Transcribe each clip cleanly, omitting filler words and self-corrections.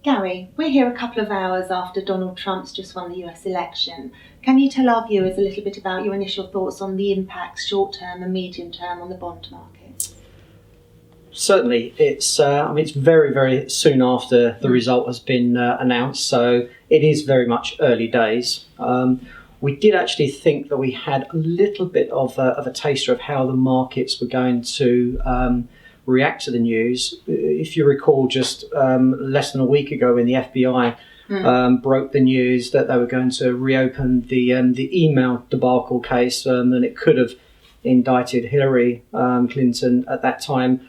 Gary, we're here a couple of hours after Donald Trump's just won the US election. Can you tell our viewers a little bit about your initial thoughts on the impacts short-term and medium-term on the bond market? Certainly, it's very, very soon after the result has been announced, so it is very much early days. We did actually think that we had a little bit of a taster of how the markets were going to react to the news. If you recall, just less than a week ago when the FBI broke the news that they were going to reopen the email debacle case, and it could have indicted Hillary Clinton at that time,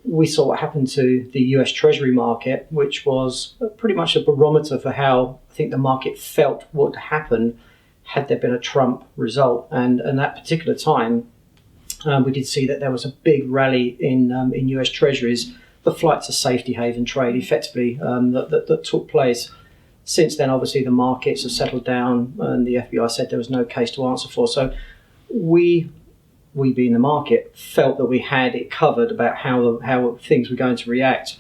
we saw what happened to the US Treasury market, which was pretty much a barometer for how I think the market felt would happen had there been a Trump result. And that particular time, we did see that there was a big rally in US Treasuries, the flight to safety haven trade, effectively, that took place. Since then, obviously, the markets have settled down, and the FBI said there was no case to answer for. So we being the market, felt that we had it covered about how things were going to react.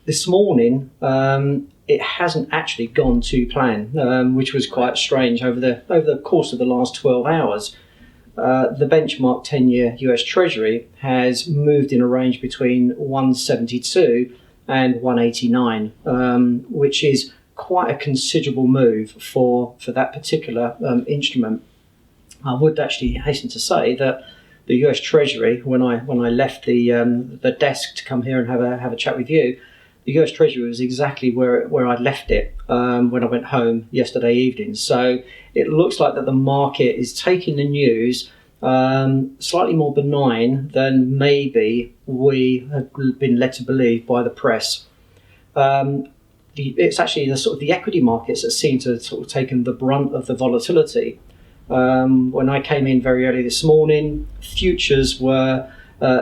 This morning, it hasn't actually gone to plan, which was quite strange over the course of the last 12 hours. The benchmark 10-year US Treasury has moved in a range between 172 and 189, which is quite a considerable move for that particular instrument. I would actually hasten to say that the US Treasury, when I left the desk to come here and have a chat with you, the US Treasury was exactly where I'd left it when I went home yesterday evening. So it looks like that the market is taking the news slightly more benign than maybe we have been led to believe by the press. It's actually the equity markets that seem to have sort of taken the brunt of the volatility. When I came in very early this morning, futures were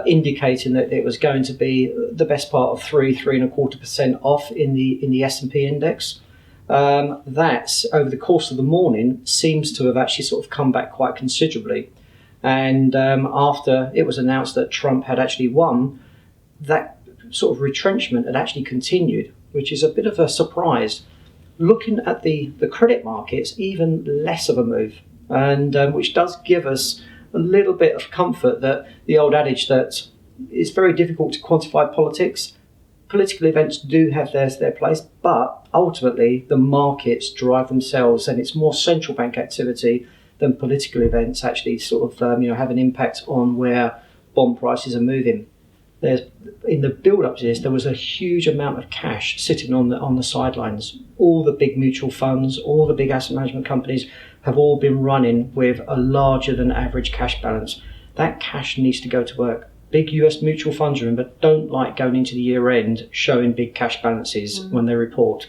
indicating that it was going to be the best part of 3.25% off in the S&P index. That, over the course of the morning, seems to have actually sort of come back quite considerably. And after it was announced that Trump had actually won, that sort of retrenchment had actually continued, which is a bit of a surprise. Looking at the credit markets, even less of a move. And which does give us a little bit of comfort that the old adage that it's very difficult to quantify politics. Political events do have their place, but ultimately the markets drive themselves, and it's more central bank activity than political events actually sort of have an impact on where bond prices are moving. In the build-up to this, there was a huge amount of cash sitting on the sidelines. All the big mutual funds, all the big asset management companies have all been running with a larger than average cash balance. That cash needs to go to work. Big US mutual funds, remember, don't like going into the year end showing big cash balances when they report.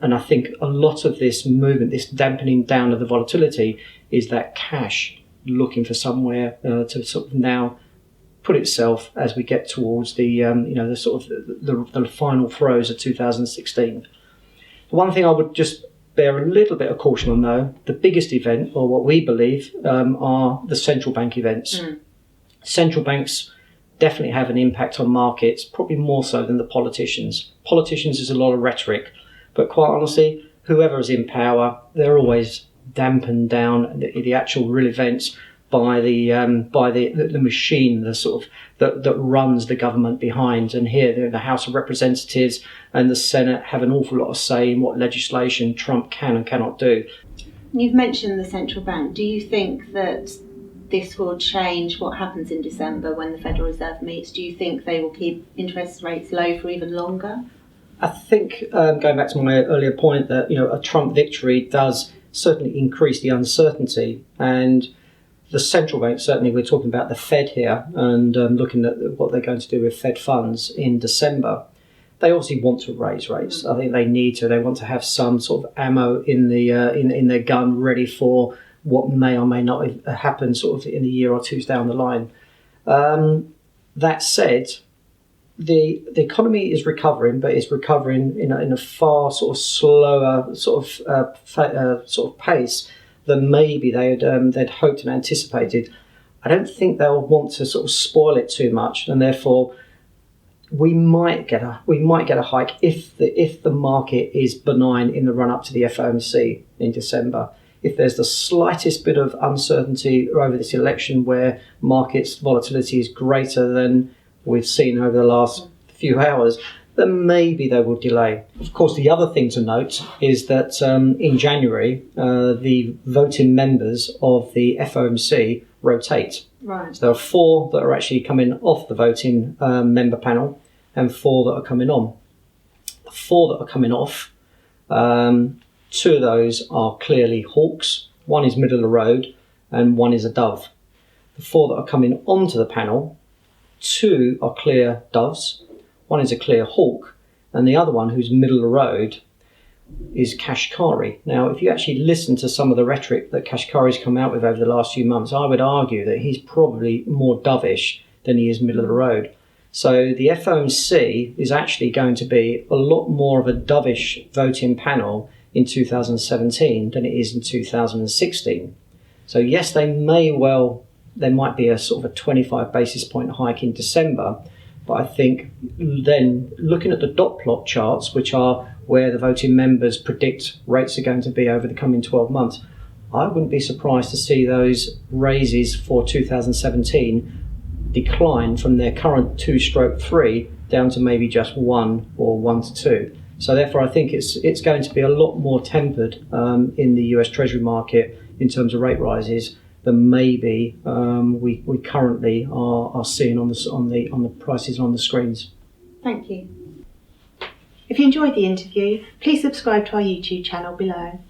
And I think a lot of this movement, this dampening down of the volatility, is that cash looking for somewhere to sort of now put itself as we get towards the final throes of 2016. The one thing I would just bear a little bit of caution on, though, the biggest event, or what we believe, are the central bank events. Central banks definitely have an impact on markets, probably more so than the politicians. Politicians is a lot of rhetoric, but quite honestly, whoever is in power, they're always dampened down the actual real events by the machine, the sort of that runs the government behind. And here, the House of Representatives and the Senate have an awful lot of say in what legislation Trump can and cannot do. You've mentioned the central bank. Do you think that this will change what happens in December when the Federal Reserve meets? Do you think they will keep interest rates low for even longer? I think, going back to my earlier point, that a Trump victory does certainly increase the uncertainty, and the central bank, certainly we're talking about the Fed here, and looking at what they're going to do with Fed funds in December. They obviously want to raise rates. I think they need to. They want to have some sort of ammo in in their gun, ready for what may or may not happen sort of in a year or two down the line. That said, the economy is recovering, but it's recovering in a far sort of slower sort of pace than maybe they'd hoped and anticipated. I don't think they'll want to sort of spoil it too much, and therefore we might get a hike if the market is benign in the run up to the FOMC in December. If there's the slightest bit of uncertainty over this election where markets volatility is greater than we've seen over the last few hours, then maybe they will delay. Of course, the other thing to note is that in January, the voting members of the FOMC rotate. Right. So there are 4 that are actually coming off the voting member panel and 4 that are coming on. The 4 that are coming off, 2 of those are clearly hawks, 1 is middle of the road and 1 is a dove. The 4 that are coming onto the panel, 2 are clear doves, 1 is a clear hawk, and the other one, who's middle of the road, is Kashkari. Now, if you actually listen to some of the rhetoric that Kashkari's come out with over the last few months, I would argue that he's probably more dovish than he is middle of the road. So the FOMC is actually going to be a lot more of a dovish voting panel in 2017 than it is in 2016. So yes, there might be a sort of a 25 basis point hike in December, but I think then looking at the dot plot charts, which are where the voting members predict rates are going to be over the coming 12 months, I wouldn't be surprised to see those raises for 2017 decline from their current 2/3 down to maybe just 1 or 1 to 2. So therefore, I think it's going to be a lot more tempered in the US Treasury market in terms of rate rises than maybe we currently are seeing on the prices on the screens. Thank you. If you enjoyed the interview, please subscribe to our YouTube channel below.